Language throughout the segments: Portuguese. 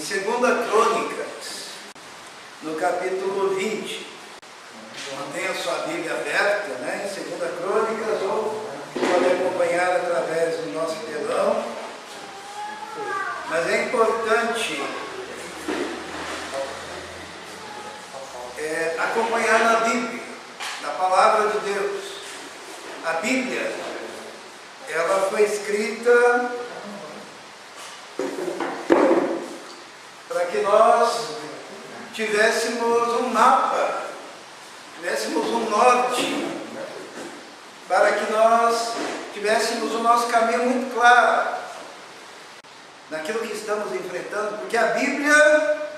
Segunda Crônicas, no capítulo 20. Mantenha sua Bíblia aberta, né? Em Segunda Crônicas, ou pode acompanhar através do nosso telão. Mas é importante acompanhar na Bíblia, na Palavra de Deus. A Bíblia, ela foi escrita para que nós tivéssemos um mapa, tivéssemos um norte, para que nós tivéssemos o nosso caminho muito claro naquilo que estamos enfrentando, porque a Bíblia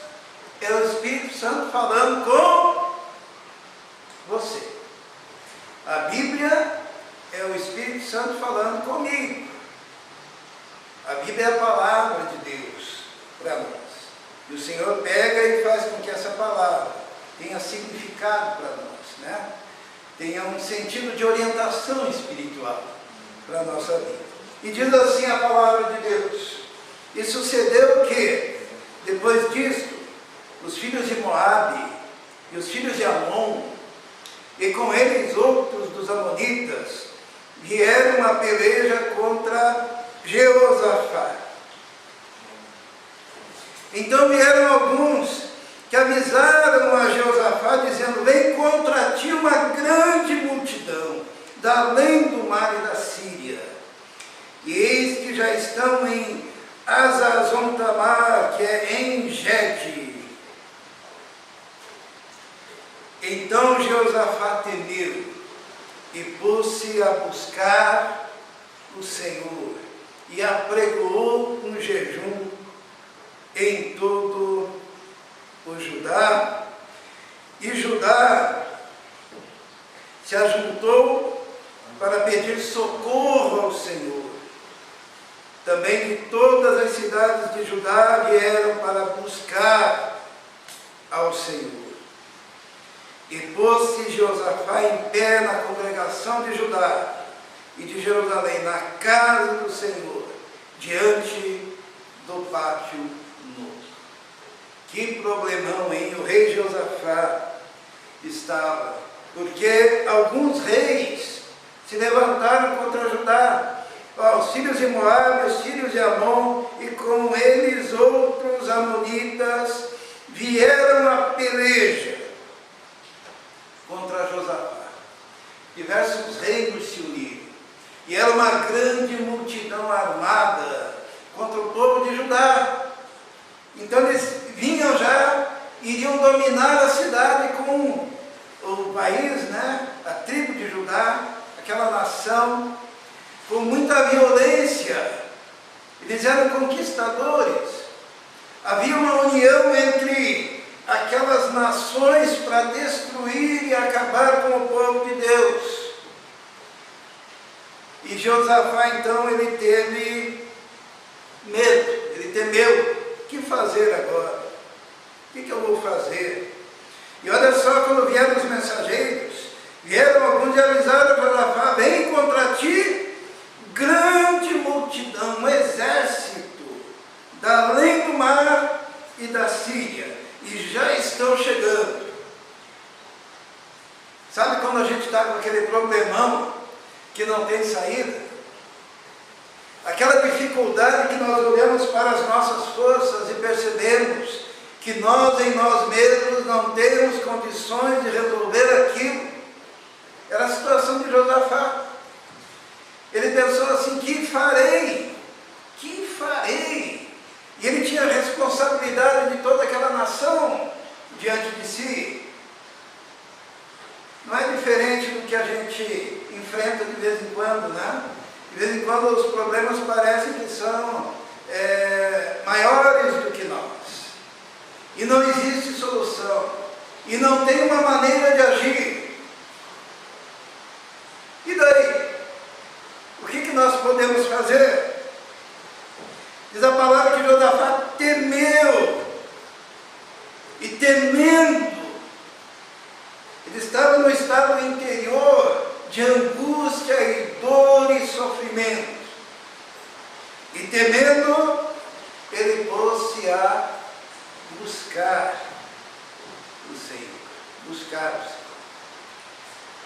é o Espírito Santo falando com você. A Bíblia é o Espírito Santo falando comigo. A Bíblia é a palavra de Deus para nós. E o Senhor pega e faz com que essa palavra tenha significado para nós, né? Tenha um sentido de orientação espiritual para a nossa vida. E diz assim a palavra de Deus: e sucedeu que, depois disto, os filhos de Moabe e os filhos de Amon, e com eles outros dos amonitas, vieram a peleja contra Jeosafá. Então vieram alguns que avisaram a Jeosafá, dizendo: vem contra ti uma grande multidão, da além do mar e da Síria. E eis que já estão em Hazazon-Tamar, que é em Gede. Então Jeosafá temeu e pôs-se a buscar o Senhor, e apregoou um jejum em todo o Judá. E Judá se ajuntou para pedir socorro ao Senhor. Também de todas as cidades de Judá vieram para buscar ao Senhor. E pôs-se Jeosafá em pé na congregação de Judá e de Jerusalém, na casa do Senhor, diante do pátio novo. Que problemão, hein? O rei Jeosafá estava, porque alguns reis se levantaram contra Judá, os filhos de Moabe, os filhos de Amon, e com eles outros amonitas vieram a peleja contra Josafá. Diversos reinos se uniram, e era uma grande multidão armada contra o povo de Judá. Então eles vinham já, iriam dominar a cidade com o país, né? A tribo de Judá, aquela nação, com muita violência. Eles eram conquistadores. Havia uma união entre aquelas nações para destruir e acabar com o povo de Deus. E Josafá, então, ele teve medo, ele temeu. O que fazer agora? O que eu vou fazer? E olha só, quando vieram os mensageiros, vieram alguns e avisaram para Josafá: vem contra ti grande multidão, um exército, da além do mar e da Síria, e já estão chegando. Sabe quando a gente está com aquele problemão que não tem saída? Aquela dificuldade que nós olhamos para as nossas forças e percebemos que nós em nós mesmos não temos condições de resolver aquilo. Era a situação de Josafá. Ele pensou assim: que farei? Que farei? E ele tinha a responsabilidade de toda aquela nação diante de si. Não é diferente do que a gente enfrenta de vez em quando, né? De vez em quando os problemas parecem que são maiores do que nós. E não existe solução. E não tem uma maneira de agir. E daí? O que nós podemos fazer? Diz a palavra que Josafá temeu. E temendo, ele estava no estado interior de angústia e dor e sofrimento. E temendo, ele pôs-se a buscar o Senhor. Buscar o Senhor.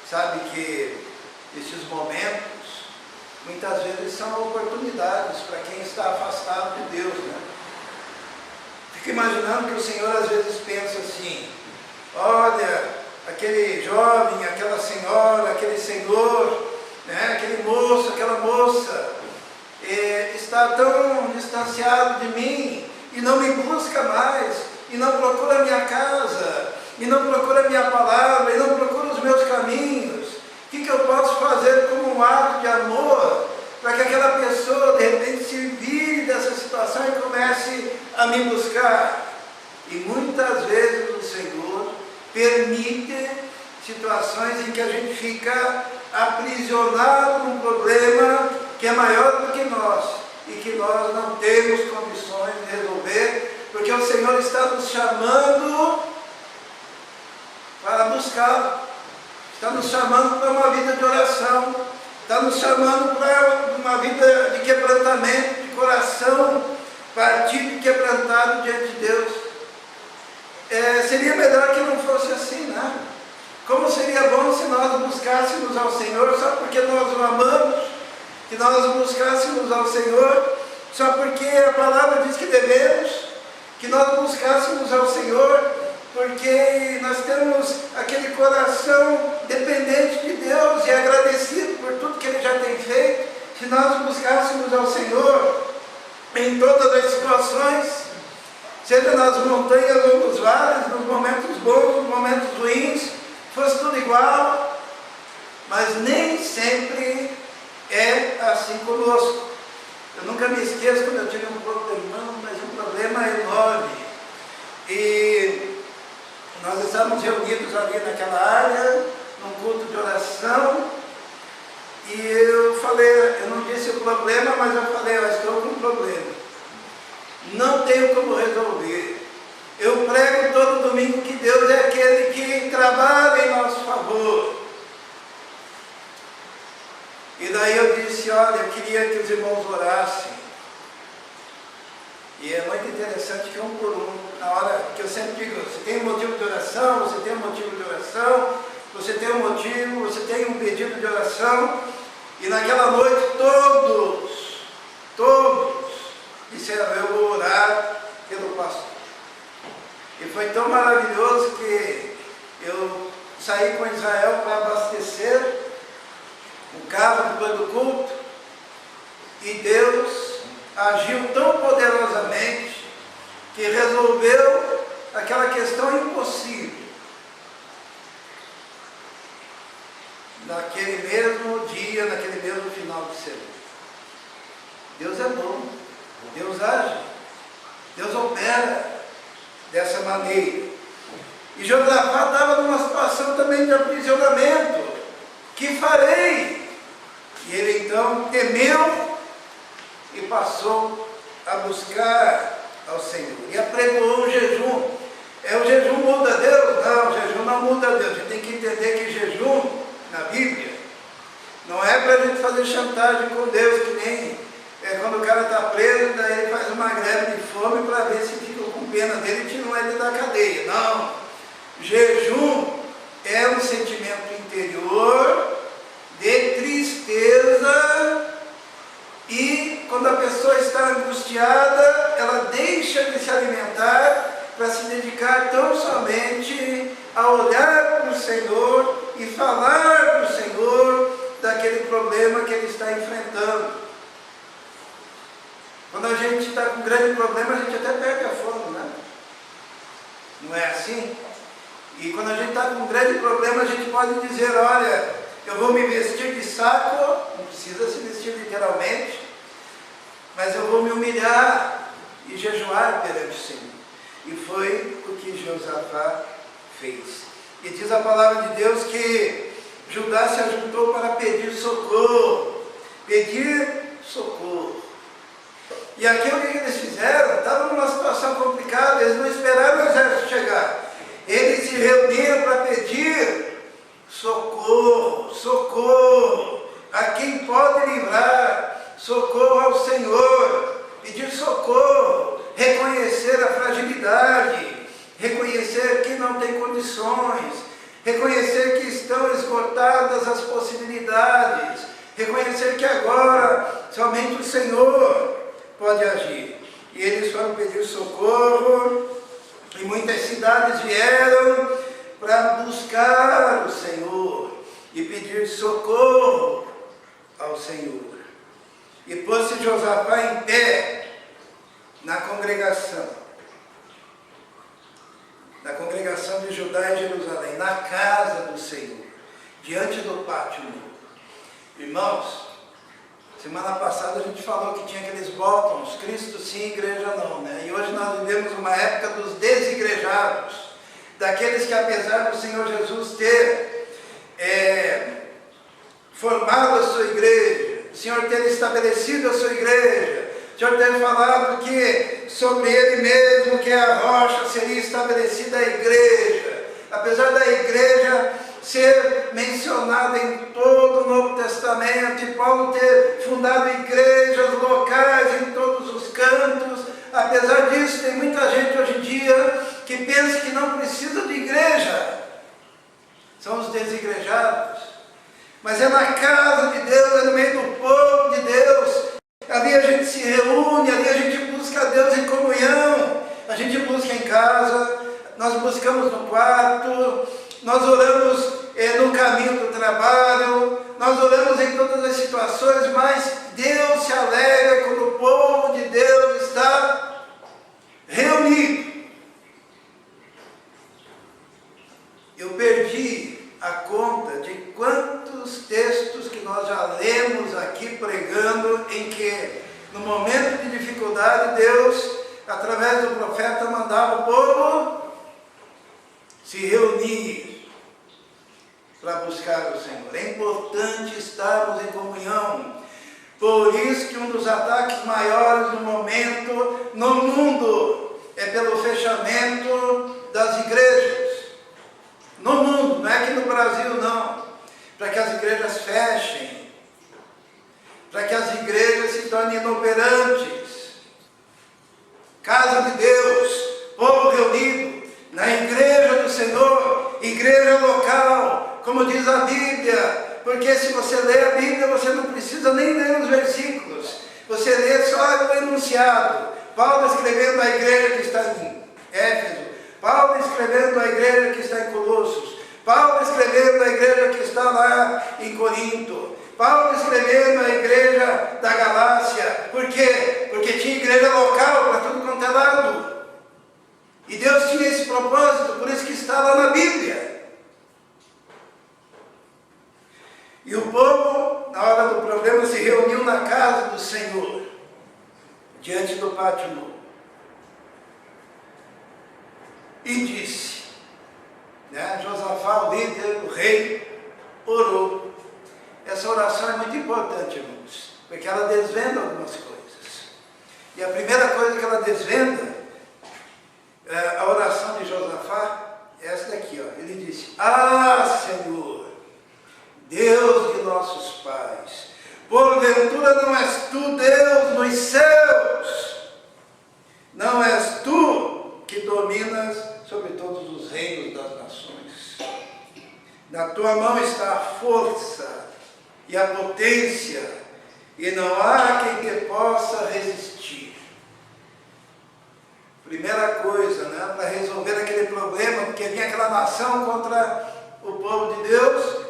Sabe que esses momentos, muitas vezes, são oportunidades para quem está afastado de Deus, né? Fico imaginando que o Senhor às vezes pensa assim: olha, aquele jovem, aquela senhora, aquele senhor, né? Aquele moço, aquela moça, está tão distanciado de mim e não me busca mais, e não procura a minha casa, e não procura a minha palavra, e não procura os meus caminhos. O que eu posso fazer como um ato de amor para que aquela pessoa de repente se vire dessa situação e comece a me buscar? E muitas vezes o Senhor permite situações em que a gente fica aprisionado num problema que é maior do que nós e que nós não temos condições de resolver, porque o Senhor está nos chamando para buscá-lo, está nos chamando para uma vida de oração, está nos chamando para uma vida de quebrantamento, de coração partido e quebrantado diante de Deus. Seria melhor que não fosse assim, né? Como seria bom se nós buscássemos ao Senhor só porque nós o amamos, que nós buscássemos ao Senhor só porque a palavra diz que devemos, que nós buscássemos ao Senhor porque nós temos aquele coração dependente de Deus e agradecido por tudo que Ele já tem feito. Se nós buscássemos ao Senhor em todas as situações, seja nas montanhas ou nos vales, nos momentos bons, nos momentos ruins, fosse tudo igual, mas nem sempre é assim conosco. Eu nunca me esqueço quando eu tive um problemão, mas um problema enorme, e nós estávamos reunidos ali naquela área, num culto de oração, e eu falei, eu não disse o problema, mas eu falei, eu estou com um problema, não tenho como resolver. Eu prego todo domingo que Deus é aquele que trabalha em nosso favor. E daí eu disse, olha, eu queria que os irmãos orassem. E é muito interessante que um por um, na hora que eu sempre digo, você tem um motivo de oração, você tem um motivo de oração, você tem um motivo, você tem um pedido de oração. E naquela noite todos disseram, eu vou orar pelo pastor. E foi tão maravilhoso que eu saí com Israel para abastecer o carro depois do culto, e Deus agiu tão poderosamente que resolveu aquela questão impossível. Naquele mesmo dia, naquele mesmo final de semana. Deus é bom, Deus age, Deus opera dessa maneira. E Josafá estava numa situação também de aprisionamento. Que farei? E ele então temeu e passou a buscar ao Senhor. E apregoou o jejum. O jejum muda Deus? Não, o jejum não muda Deus. A gente tem que entender que jejum, na Bíblia, não é para a gente fazer chantagem com Deus, que nem quando o cara está preso, daí ele faz uma greve de fome para ver se ficam com pena dele e tiram ele da cadeia. Não. Jejum é um sentimento interior de tristeza, e quando a pessoa está angustiada, ela deixa de se alimentar para se dedicar tão somente a olhar para o Senhor e falar para o Senhor daquele problema que ele está enfrentando. Quando a gente está com um grande problema, a gente até perde a fome, né? Não é assim? E quando a gente está com um grande problema, a gente pode dizer, olha, eu vou me vestir de saco, não precisa se vestir literalmente, mas eu vou me humilhar e jejuar perante o Senhor. E foi o que Josafá fez. E diz a palavra de Deus que Judá se ajuntou para pedir socorro. Pedir socorro. E aqui o que eles fizeram? Estavam numa situação complicada, eles não esperaram o exército chegar. Eles se reuniram para pedir socorro, socorro a quem pode livrar, socorro ao Senhor, pedir socorro, reconhecer a fragilidade, não têm condições, reconhecer que estão esgotadas as possibilidades, reconhecer que agora somente o Senhor pode agir. E eles foram pedir socorro, e muitas cidades vieram para buscar o Senhor e pedir socorro ao Senhor. E pôs-se Josafá em pé na congregação de Judá e Jerusalém, na casa do Senhor, diante do pátio novo. Irmãos, semana passada a gente falou que tinha aqueles bottoms, Cristo sim, igreja não, né? E hoje nós vivemos uma época dos desigrejados, daqueles que apesar do Senhor Jesus ter formado a sua igreja, o Senhor ter estabelecido a sua igreja, o Senhor ter falado que sobre Ele mesmo, que é a rocha, seria estabelecida a igreja. Apesar da igreja ser mencionada em todo o Novo Testamento, e Paulo ter fundado igrejas locais em todos os cantos, apesar disso, tem muita gente hoje em dia que pensa que não precisa de igreja. São os desigrejados. Mas é na casa de Deus, é no meio do povo de Deus. Ali a gente se reúne, ali a gente busca a Deus em comunhão. A gente busca em casa, nós buscamos no quarto, nós oramos no caminho do trabalho, nós oramos em todas as situações, mas Deus se alegra quando o povo de Deus está reunido. Eu perdi a conta de quantos textos que nós já lemos aqui pregando, em que no momento de dificuldade Deus, através do profeta, mandava o povo se reunir para buscar o Senhor. É importante estarmos em comunhão. Por isso que um dos ataques maiores no momento no mundo é pelo fechamento das igrejas. No mundo, não é aqui no Brasil não, para que as igrejas fechem, para que as igrejas se tornem inoperantes. Casa de Deus, povo reunido, na igreja do Senhor, igreja local, como diz a Bíblia, porque se você lê a Bíblia, você não precisa nem ler os versículos, você lê só o enunciado. Paulo escrevendo à igreja que está em Éfeso, Paulo escrevendo à igreja que está em Colossos, Paulo escrevendo à igreja que está lá em Corinto, Paulo escrevendo à igreja da Galácia. Por quê? Porque tinha igreja local para tudo quanto é lado. E Deus tinha esse propósito, por isso que está lá na Bíblia. E o povo, na hora do problema, se reuniu na casa do Senhor, diante do pátio novo. E disse, Josafá, o líder, o rei, orou. Essa oração é muito importante, irmãos, porque ela desvenda algumas coisas. E a primeira coisa que ela desvenda, a oração de Josafá, é essa daqui, ó. Ele disse: Ah, Senhor, Deus de nossos pais, porventura não és tu Deus nos céus? Não és tu que dominas sobre todos os reinos das nações? Na tua mão está a força e a potência, e não há quem te possa resistir. Primeira coisa, para resolver aquele problema, porque vinha aquela nação contra o povo de Deus,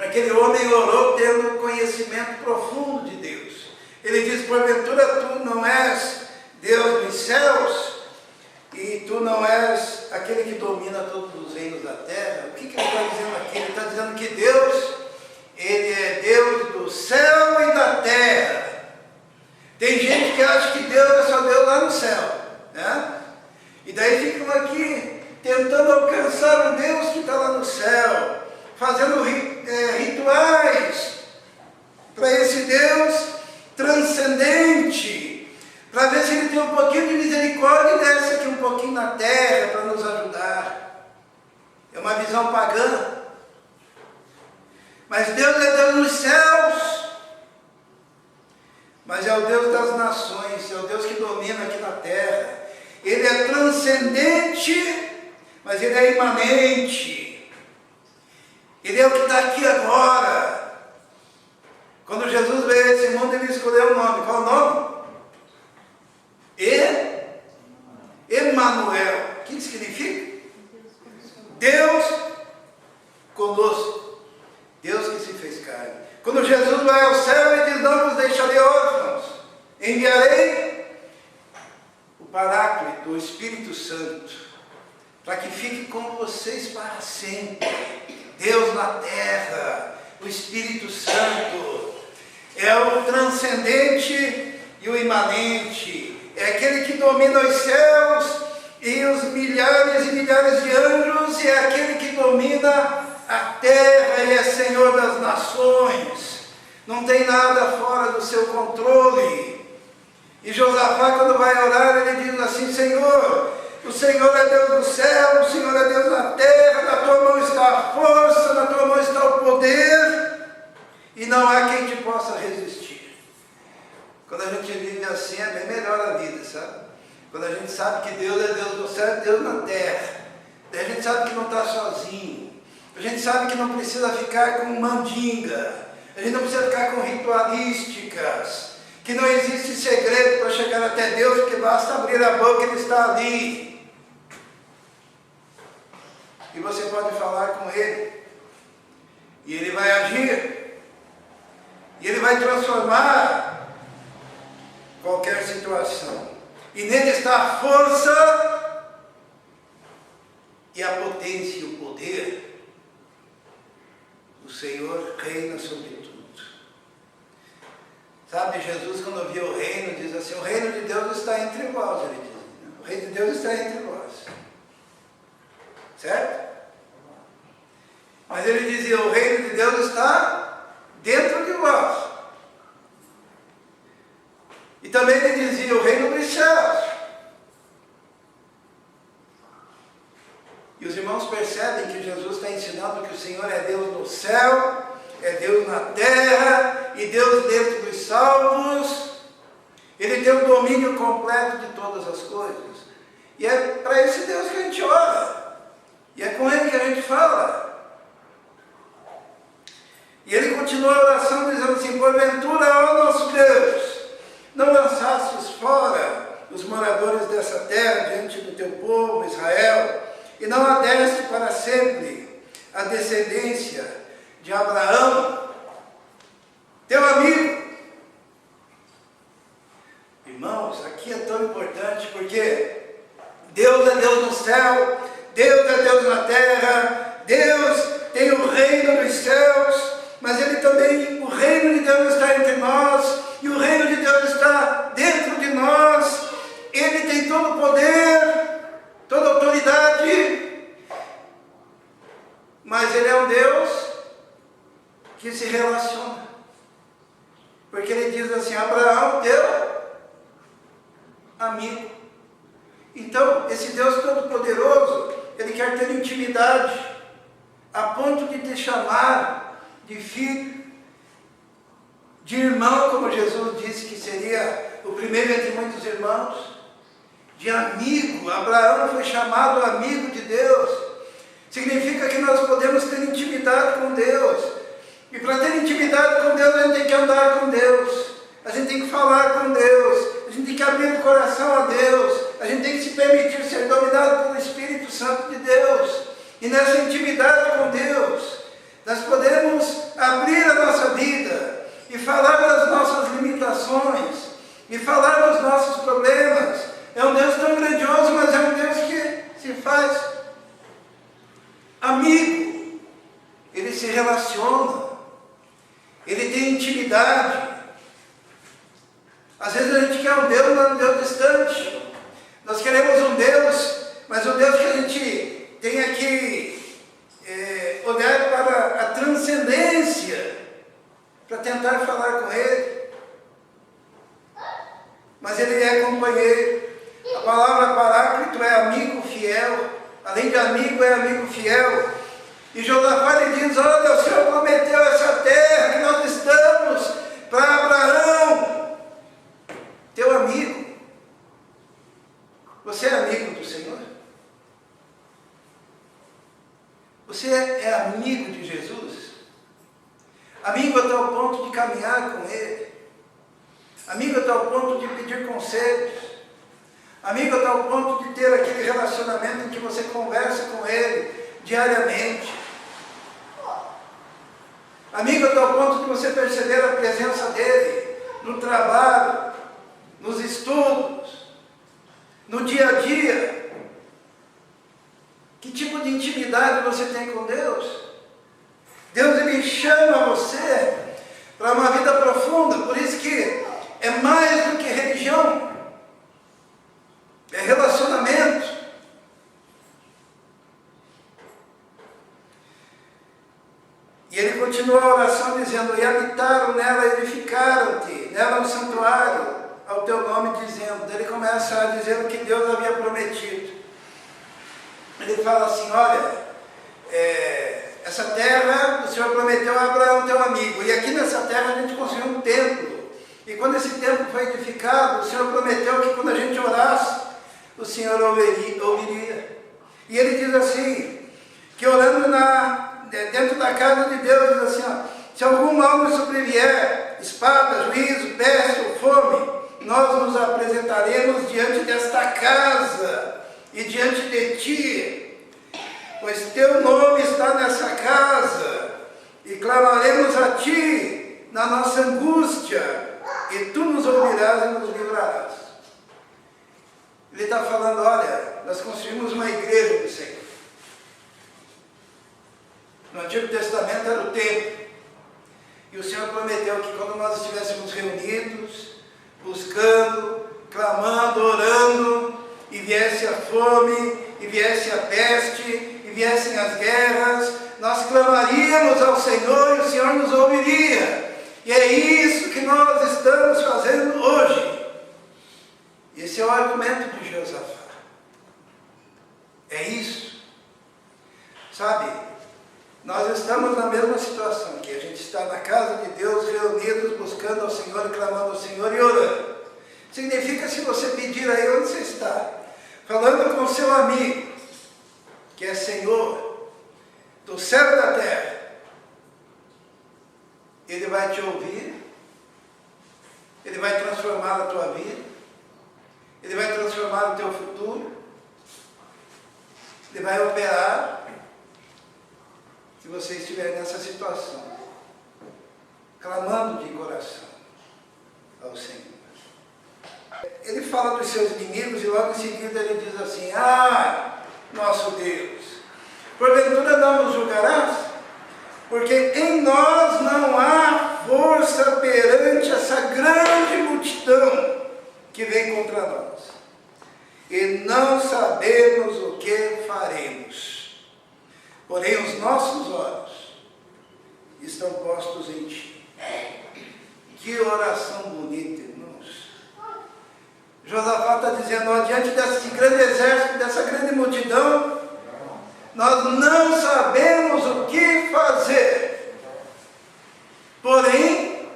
aquele homem orou tendo conhecimento profundo de Deus. Ele diz: porventura tu não és Deus nos céus, e tu não és aquele que domina todos os reinos da terra? O que ele está dizendo aqui? Ele está dizendo que Deus, Ele é Deus do céu e da terra. Tem gente que acha que Deus é só Deus lá no céu, e daí ficam aqui tentando alcançar o Deus que está lá no céu, fazendo rituais para esse Deus transcendente, para ver se Ele tem um pouquinho de misericórdia e desce aqui um pouquinho na terra para nos ajudar. É uma visão pagã. Mas Deus é Deus nos céus, mas é o Deus das nações, é o Deus que domina aqui na terra. Ele é transcendente, mas Ele é imanente. Ele é o que está aqui agora. Quando Jesus veio a esse mundo, Ele escolheu o nome. Qual o nome? Emanuel. O que significa? Deus conosco. Deus que se fez carne. Quando Jesus vai ao céu, Ele diz: não vos deixarei órfãos, enviarei o Paráclito, o Espírito Santo, para que fique com vocês para sempre. Deus na terra, o Espírito Santo, é o transcendente e o imanente, é aquele que domina os céus e os milhares e milhares de anjos, e é aquele que domina a terra e é Senhor das nações. Não tem nada fora do seu controle. E Josafá, quando vai orar, ele diz assim: Senhor, o Senhor é Deus do céu, o Senhor é Deus na terra, na tua mão está a força, na tua mão está o poder, e não há quem te possa resistir. Quando a gente vive assim, é bem melhor a vida, sabe? Quando a gente sabe que Deus é Deus do céu e Deus na terra, daí a gente sabe que não está sozinho, a gente sabe que não precisa ficar com mandinga, a gente não precisa ficar com ritualísticas, que não existe segredo para chegar até Deus, porque basta abrir a boca, Ele está ali. E você pode falar com Ele, e Ele vai agir, e Ele vai transformar qualquer situação. E nele está a força e a potência e o poder. O Senhor reina sobre tudo. Sabe, Jesus, quando viu o reino, diz assim: o reino de Deus está entre vós, ele diz. O reino de Deus está entre vós. Certo? Mas ele dizia: o reino de Deus está dentro de vós. E também ele dizia: o reino dos céus. E os irmãos percebem que Jesus está ensinando que o Senhor é Deus no céu, é Deus na terra, e Deus dentro dos salvos. Ele tem o domínio completo de todas as coisas. E é para esse Deus que a gente ora. E é com Ele que a gente fala. E ele continua a oração dizendo assim: porventura, ó nosso Deus, não lançastes fora os moradores dessa terra diante do teu povo Israel, e não a deste para sempre a descendência de Abraão, teu amigo. Irmãos, aqui é tão importante, porque Deus é Deus no céu, Deus é Deus na terra, Deus tem o reino dos céus, mas Ele também, o reino de Deus está entre nós, e o reino de Deus está dentro de nós. Ele tem todo o poder, toda a autoridade, mas Ele é um Deus que se relaciona, porque Ele diz assim: Abraão, teu amigo. Então, esse Deus Todo-Poderoso, Ele quer ter intimidade, a ponto de te chamar de filho, de irmão, como Jesus disse que seria o primeiro entre muitos irmãos, de amigo. Abraão foi chamado amigo de Deus. Significa que nós podemos ter intimidade com Deus. E para ter intimidade com Deus, a gente tem que andar com Deus, a gente tem que falar com Deus, a gente tem que abrir o coração a Deus, a gente tem que se permitir ser dominado pelo Espírito Santo de Deus. E nessa intimidade com Deus, nós podemos abrir a nossa vida e falar das nossas limitações, e falar dos nossos problemas. É um Deus tão grandioso, mas é um Deus que se faz amigo. Ele se relaciona, Ele tem intimidade. Às vezes a gente quer um Deus, mas um Deus distante. Nós queremos um Deus, mas um Deus que a gente tenha que olhar para a transcendência, para tentar falar com Ele. Mas Ele é companheiro. A palavra Paráclito é amigo fiel. Além de amigo, é amigo fiel. E Josafá lhe diz: olha, o Senhor prometeu essa terra que nós estamos para Abraão, teu amigo. Você é amigo do Senhor? Você é amigo de Jesus? Amigo até o ponto de caminhar com Ele? Amigo até o ponto de pedir conselhos? Amigo até o ponto de ter aquele relacionamento em que você conversa com Ele diariamente? Amigo até o ponto de você perceber a presença dEle no trabalho, nos estudos, no dia a dia? Que tipo de intimidade você tem com Deus? Deus, Ele chama você para uma vida profunda, por isso que é mais do que religião, é relacionamento. E ele continua a oração dizendo: e habitaram nela, edificaram-te, nela um santuário ao teu nome, dizendo. Ele começa a dizer o que Deus havia prometido. Ele fala assim: olha, essa terra o Senhor prometeu a Abraão, teu amigo, e aqui nessa terra a gente construiu um templo, e quando esse templo foi edificado, o Senhor prometeu que quando a gente orasse, o Senhor ouviria. E ele diz assim, que orando dentro da casa de Deus, diz assim, ó, se algum mal nos sobrevier, espada, juízo, peste ou fome, nós nos apresentaremos diante desta casa e diante de ti, pois teu nome está nessa casa, e clamaremos a ti na nossa angústia, e tu nos ouvirás e nos livrarás. Ele está falando: olha, nós construímos uma igreja do Senhor. No Antigo Testamento era o templo, e o Senhor prometeu que quando nós estivéssemos reunidos, buscando, clamando, orando, e viesse a fome, e viesse a peste, e viessem as guerras, nós clamaríamos ao Senhor e o Senhor nos ouviria. E é isso que nós estamos fazendo hoje. Esse é o argumento de Josafá. É isso. Sabe, nós estamos na mesma situação, que a gente está na casa de Deus, reunidos, buscando ao Senhor, clamando ao Senhor e orando. Significa, se você pedir aí onde você está, falando com seu amigo, que é Senhor do céu e da terra, Ele vai te ouvir, Ele vai transformar a tua vida, Ele vai transformar o teu futuro, Ele vai operar, se você estiver nessa situação, clamando de coração ao Senhor. Ele fala dos seus inimigos e logo em seguida ele diz assim: ah, nosso Deus, porventura não nos julgarás? Porque em nós não há força perante essa grande multidão que vem contra nós, e não sabemos o que faremos. Porém os nossos olhos estão postos em ti. Que oração bonita, irmãos. Josafá está dizendo: ó, diante desse grande exército, dessa grande multidão, nós não sabemos o que fazer. Porém,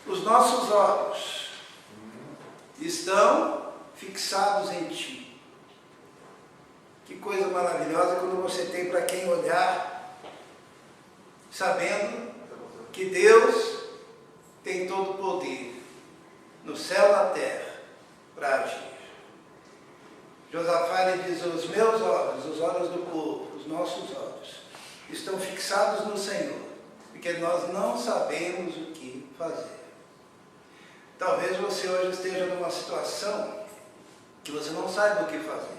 os nossos olhos estão fixados em ti. Que coisa maravilhosa quando você tem para quem olhar, sabendo que Deus tem todo o poder no céu e na terra para agir. Josafá ele diz: os meus olhos, os olhos do povo, os nossos olhos, estão fixados no Senhor, porque nós não sabemos o que fazer. Talvez você hoje esteja numa situação que você não saiba o que fazer.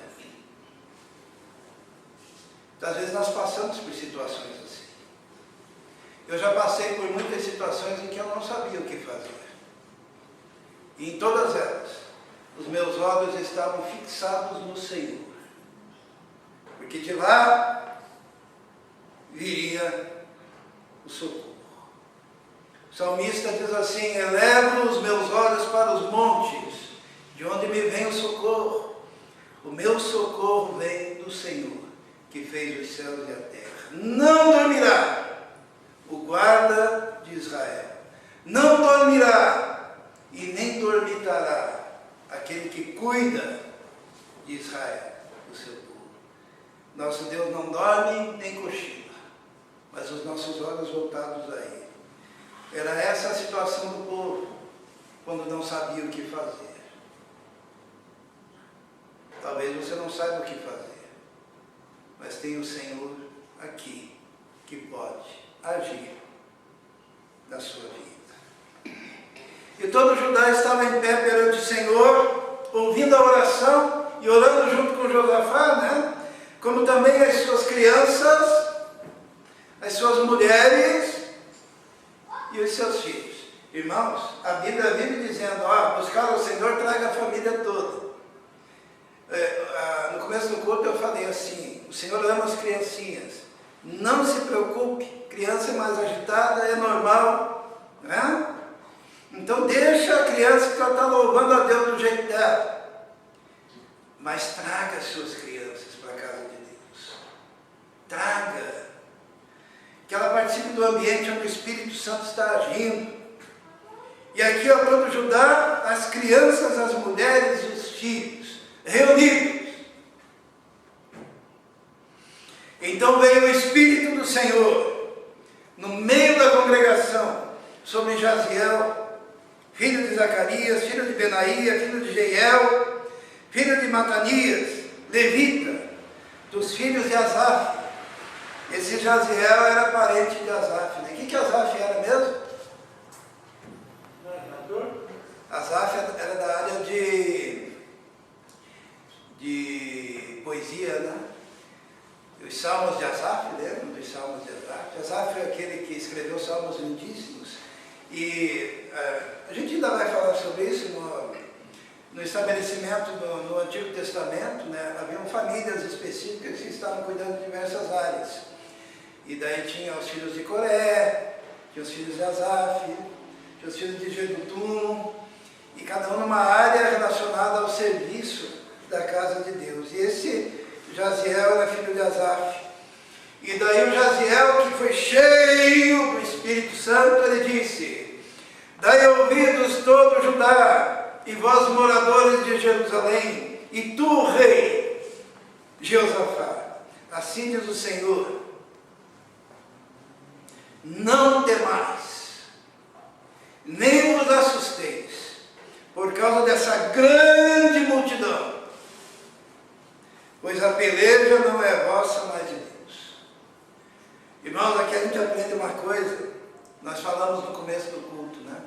Às vezes nós passamos por situações assim. Eu já passei por muitas situações em que eu não sabia o que fazer. E em todas elas, os meus olhos estavam fixados no Senhor. Porque de lá viria o socorro. O salmista diz assim: elevo os meus olhos para os montes, de onde me vem o socorro. O meu socorro vem do Senhor, que fez os céus e a terra. Não dormirá o guarda de Israel, não dormirá e nem dormitará aquele que cuida de Israel, o seu povo. Nosso Deus não dorme nem cochila, mas os nossos olhos voltados a Ele. Era essa a situação do povo, quando não sabia o que fazer. Talvez você não saiba o que fazer, mas tem o Senhor aqui, que pode agir na sua vida. E todo Judá estava em pé perante o Senhor, ouvindo a oração e orando junto com Josafá, né? Como também as suas crianças, as suas mulheres e os seus filhos. Irmãos, a Bíblia vive dizendo, buscar o Senhor, traga a família toda. No começo do culto eu falei assim, o Senhor ama as criancinhas. Não se preocupe, criança é mais agitada, é normal, né? Então deixa a criança que ela está louvando a Deus do jeito dela. Mas traga as suas crianças para a casa de Deus. Traga. Que ela participe do ambiente onde o Espírito Santo está agindo. E aqui, ó, todo Judá, as crianças, as mulheres e os filhos, reunidos. Então veio o Espírito do Senhor, no meio da congregação, sobre Jaziel, filho de Zacarias, filho de Benaía, filho de Jeiel, filho de Matanias, levita, dos filhos de Asaf. Esse Jaziel era parente de Asaf. Né? O que Asaf era mesmo? Asaf era da área de poesia, né? Os salmos de Asaf, lembram dos salmos de Asaf? Asaf é aquele que escreveu salmos lindíssimos. E a gente ainda vai falar sobre isso no estabelecimento no Antigo Testamento, né? Haviam famílias específicas que estavam cuidando de diversas áreas. E daí tinha os filhos de Coré, tinha os filhos de Asaf, tinha os filhos de Jedutum, e cada um numa área relacionada ao serviço da casa de Deus. E esse Jaziel era filho de Asaf. E daí o Jaziel, que foi cheio do Espírito Santo, ele disse: dai ouvidos todo Judá, e vós moradores de Jerusalém, e tu, rei Jeosafá, assim diz o Senhor, não temais, nem vos assusteis, por causa dessa grande multidão, pois a peleja não é vossa, mas de Deus. Irmãos, aqui a gente aprende uma coisa, nós falamos no começo do culto, né?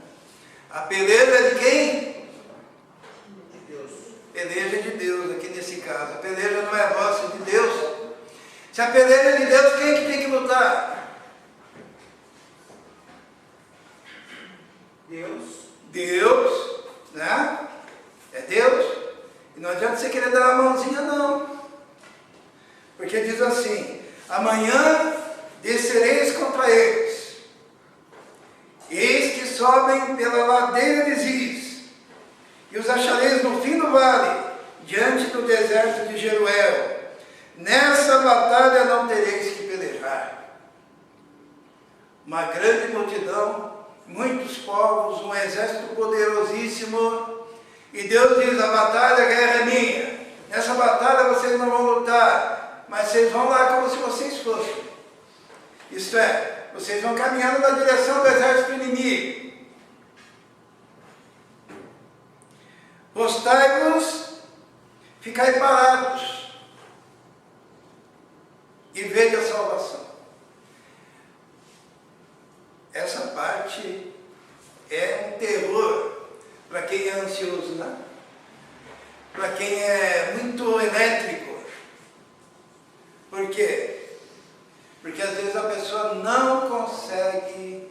A peleja é de quem? De Deus. Peleja é de Deus, aqui nesse caso. A peleja não é vossa, é de Deus. Se a peleja é de Deus, quem é que tem que lutar? Deus. Deus, né? É Deus. E não adianta você querer dar uma mãozinha, não. Porque diz assim: amanhã descereis contra eles. Eis que sobem pela ladeira de Ziz, e os achareis no fim do vale, diante do deserto de Jeruel. Nessa batalha não tereis que pelejar. Uma grande multidão, muitos povos, um exército poderosíssimo, e Deus diz: a batalha, a guerra é minha. Nessa batalha vocês não vão lutar, mas vocês vão lá como se vocês fossem. Isto é, vocês vão caminhando na direção do exército inimigo. Postai-vos, ficai parados, e vede a salvação. Essa parte é um terror para quem é ansioso, né? Para quem é muito elétrico. Por quê? Porque às vezes a pessoa não consegue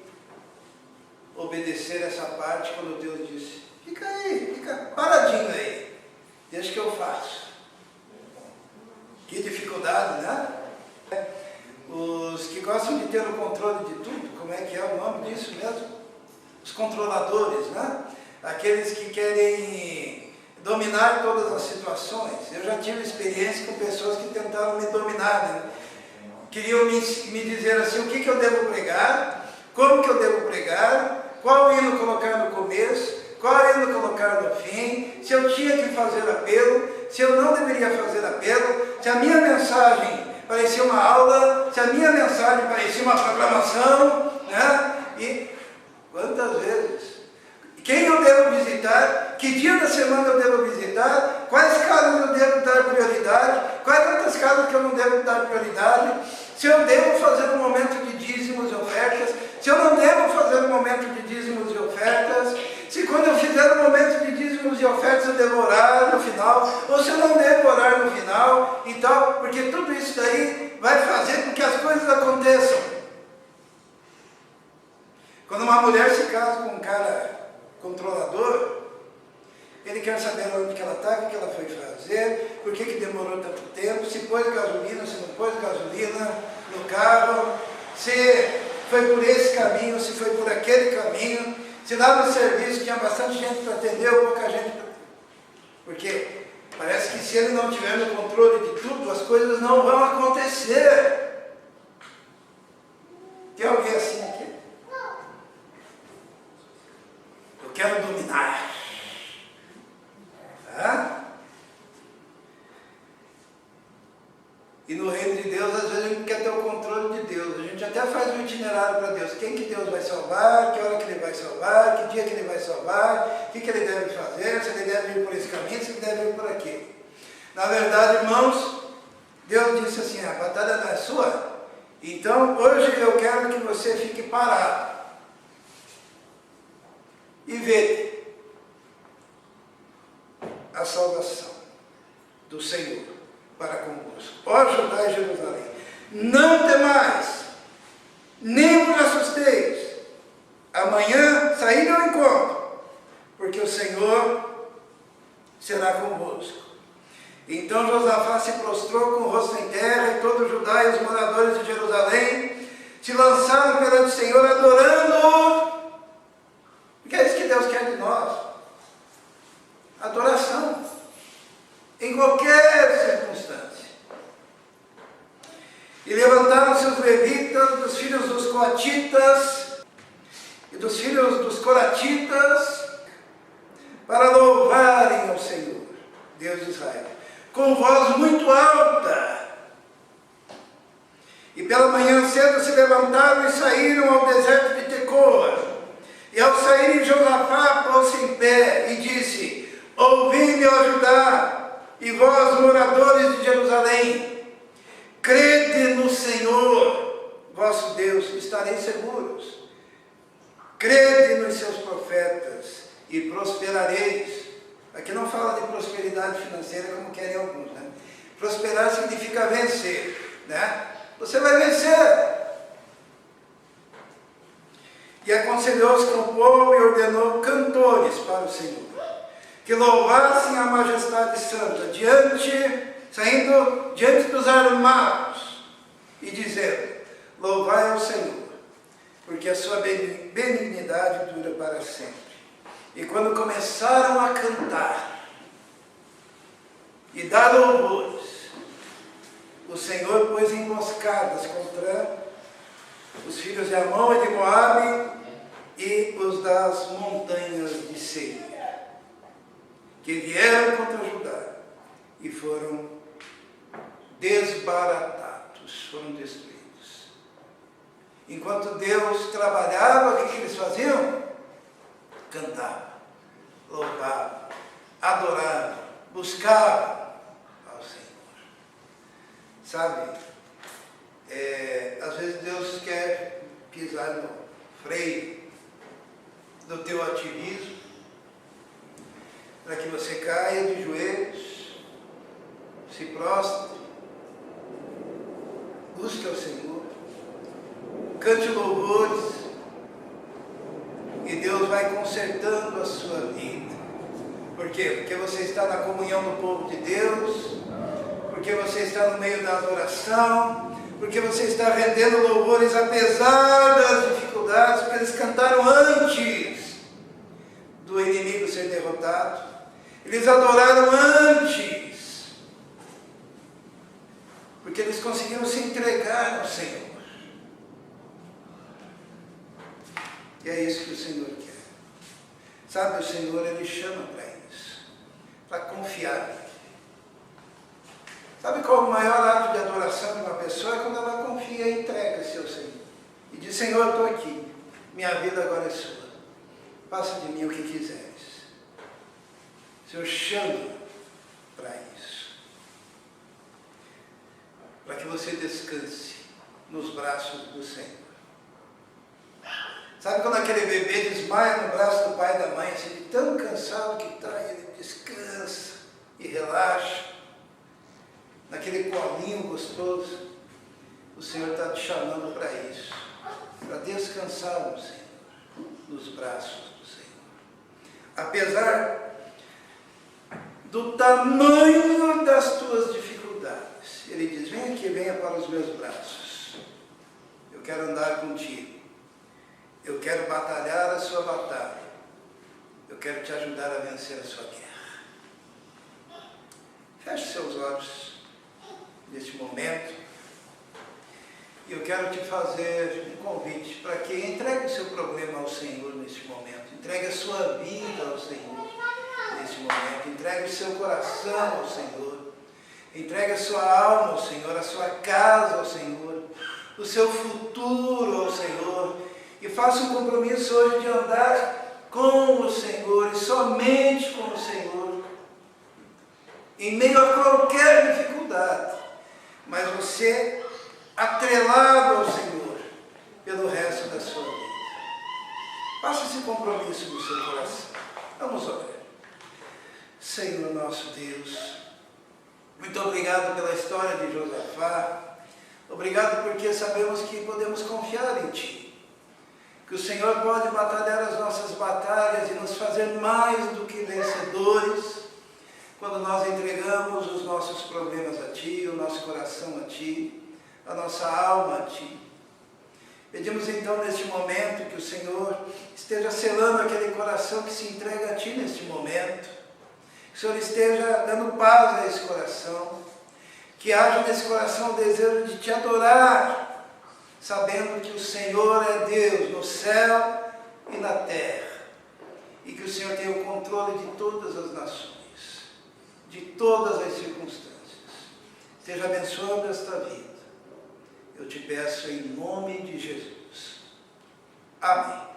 obedecer essa parte quando Deus diz: fica aí, fica paradinho aí, deixa que eu faço. Que dificuldade, né? Os que gostam de ter o controle de tudo, como é que é o nome disso mesmo? Os controladores, né? Aqueles que querem dominar todas as situações. Eu já tive experiência com pessoas que tentaram me dominar, né? Queriam me dizer assim: o que eu devo pregar, como que eu devo pregar, qual hino colocar no começo, qual hino colocar no fim, se eu tinha que fazer apelo, se eu não deveria fazer apelo, se a minha mensagem mensagem parecia uma aula, se a minha mensagem parecia uma proclamação, né? E quantas vezes? Quem eu devo visitar? Que dia da semana eu devo visitar? Quais casas eu devo dar prioridade? Quais outras casas que eu não devo dar prioridade? Se eu devo fazer um momento de dízimos e ofertas? Se eu não devo fazer um momento de dízimos e ofertas? Se quando eu fizer um momento de dízimos e ofertas eu devo orar no final? Ou se eu não devo orar no final? E tal, porque tudo isso daí vai fazer com que as coisas aconteçam. Quando uma mulher se casa com um cara controlador, ele quer saber onde que ela está, o que ela foi fazer, por que demorou tanto tempo, se pôs gasolina, se não pôs gasolina no carro, se foi por esse caminho, se foi por aquele caminho, se lá no serviço tinha bastante gente para atender ou pouca gente para... Porque parece que se ele não tiver no controle de tudo, as coisas não vão acontecer. Tem alguém assim aqui? Eu quero dominar. Tá? E no reino de Deus, às vezes a gente quer ter o controle de Deus. A gente até faz um itinerário para Deus. Quem que Deus vai salvar, que hora que Ele vai salvar, que dia que Ele vai salvar, o que Ele deve fazer, se Ele deve ir por esse caminho, se Ele deve ir por aqui. Na verdade, irmãos, Deus disse assim, a batalha não é sua. Então, hoje eu quero que você fique parado. E veja a salvação do Senhor para convosco. Ó Judá e Jerusalém, não temais, nem vos assusteis. Amanhã sairei ao encontro, porque o Senhor será convosco. Então Josafá se prostrou com o rosto em terra, e todo Judá e os moradores de Jerusalém se lançaram perante o Senhor, adorando-o. Porque é isso que Deus quer de nós. Adoração. Em qualquer circunstância. E levantaram-se os levitas, dos filhos dos coatitas e dos filhos dos coratitas, para louvarem ao Senhor, Deus de Israel, com voz muito alta. E pela manhã cedo se levantaram e saíram ao deserto de Tecoa. E ao saírem, Josafá pôs-se em pé e disse: ouvi-me, ó Judá, e vós, moradores de Jerusalém, crede no Senhor, vosso Deus, estareis seguros. Crede nos seus profetas e prosperareis. Aqui não fala de prosperidade financeira como querem alguns, né? Prosperar significa vencer, né? Você vai vencer. E aconselhou-se com o povo e ordenou cantores para o Senhor, que louvassem a majestade santa, saindo diante dos armados, e dizendo: louvai ao Senhor, porque a sua benignidade dura para sempre. E quando começaram a cantar e dar louvores, o Senhor pôs emboscadas contra os filhos de Amon e de Moabe e os das montanhas de Seir, que vieram contra Judá e foram desbaratados, foram destruídos. Enquanto Deus trabalhava, o que eles faziam? Cantavam, louvavam, adoravam, buscavam ao Senhor. Sabe, às vezes Deus quer pisar no freio do teu ativismo, para que você caia de joelhos, se prostre, busque ao Senhor, cante louvores, e Deus vai consertando a sua vida. Por quê? Porque você está na comunhão do povo de Deus, porque você está no meio da adoração, porque você está rendendo louvores apesar das dificuldades, porque eles cantaram antes do inimigo ser derrotado. Eles adoraram antes, porque eles conseguiram se entregar ao Senhor. E é isso que o Senhor quer. Sabe, o Senhor, Ele chama para isso, para confiar nele. Sabe qual é o maior ato de adoração pessoa é quando ela confia e entrega-se ao Senhor. E diz, Senhor, eu estou aqui, minha vida agora é sua. Faça de mim o que quiseres. O Senhor chama para isso. Para que você descanse nos braços do Senhor. Sabe quando aquele bebê desmaia no braço do pai e da mãe, assim, de tão cansado que está, ele descansa e relaxa, naquele colinho gostoso? O Senhor está te chamando para isso, para descansar no Senhor, nos braços do Senhor. Apesar do tamanho das tuas dificuldades, Ele diz, vem aqui, venha para os meus braços. Eu quero andar contigo. Eu quero batalhar a sua batalha. Eu quero te ajudar a vencer a sua guerra. Feche seus olhos neste momento. E eu quero te fazer um convite para que entregue o seu problema ao Senhor neste momento. Entregue a sua vida ao Senhor neste momento. Entregue o seu coração ao Senhor. Entregue a sua alma ao Senhor, a sua casa ao Senhor, o seu futuro ao Senhor. E faça um compromisso hoje de andar com o Senhor e somente com o Senhor, em meio a qualquer dificuldade, mas você atrelado ao Senhor pelo resto da sua vida. Faça esse compromisso no seu coração. Vamos orar. Senhor nosso Deus, muito obrigado pela história de Josafá. Obrigado porque sabemos que podemos confiar em Ti. Que o Senhor pode batalhar as nossas batalhas e nos fazer mais do que vencedores quando nós entregamos os nossos problemas a Ti, o nosso coração a Ti, a nossa alma a Ti. Pedimos então neste momento que o Senhor esteja selando aquele coração que se entrega a Ti neste momento, que o Senhor esteja dando paz a esse coração, que haja nesse coração o desejo de Te adorar, sabendo que o Senhor é Deus no céu e na terra, e que o Senhor tem o controle de todas as nações, de todas as circunstâncias. Esteja abençoando esta vida. Eu te peço em nome de Jesus. Amém.